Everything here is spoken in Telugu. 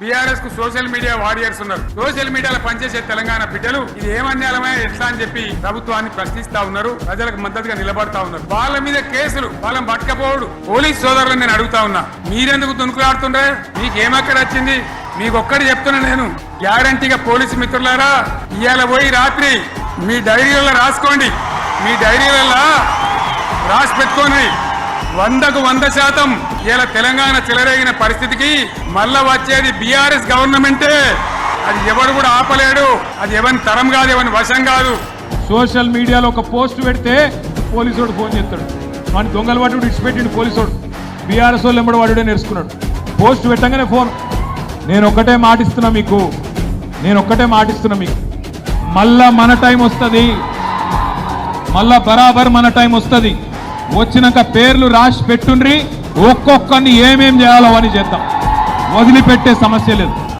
బీఆర్ఎస్ కు సోషల్ మీడియా వారియర్స్ ఉన్నారు. సోషల్ మీడియాలో పనిచేసే తెలంగాణ బిడ్డలు ఇది ఏమన్యాయమే ఎట్లా అని చెప్పి ప్రభుత్వాన్ని ప్రశ్నిస్తా ఉన్నారు. ప్రజలకు మద్దతుగా నిలబడతా ఉన్నారు. వాళ్ళ మీద కేసులు వాళ్ళని పట్టకపోవడు. పోలీస్ సోదరులను నేను అడుగుతా ఉన్నా, మీరెందుకు దునుకులాడుతుండే? మీకేమక్కడ వచ్చింది? మీకు ఒక్కటి చెప్తున్నా నేను, గ్యారంటీగా పోలీసు మిత్రులారా, ఇవాళ పోయి రాత్రి మీ డైరీలలో రాసుకోండి. మీ డైరీలలో రాసి పెట్టుకోండి. 100కు 100% ఇలా తెలంగాణ చెలరేగిన పరిస్థితికి మళ్ళా వచ్చేది బీఆర్ఎస్ గవర్నమెంటే. అది ఎవరు కూడా ఆపలేడు. అది ఎవరి తరం కాదు, ఎవరి వశం కాదు. సోషల్ మీడియాలో ఒక పోస్ట్ పెడితే పోలీసుడు ఫోన్ చేస్తాడు. వాడిని దొంగలు వాడు ఇచ్చిపెట్టిండు పోలీసుడు. బీఆర్ఎస్ వాళ్ళు ఎంబడి వాడుడే నేర్చుకున్నాడు. పోస్ట్ పెట్టగానే ఫోన్. నేను ఒక్కటే మాటిస్తున్నా మీకు, మళ్ళా మన టైం వస్తుంది. మళ్ళా బరాబర్ మన టైం వస్తుంది. వచ్చినాక పేర్లు రాసి పెట్టుండ్రి. ఒక్కొక్కరిని ఏమేం చేయాలో అని చేద్దాం. వదిలిపెట్టే సమస్య లేదు.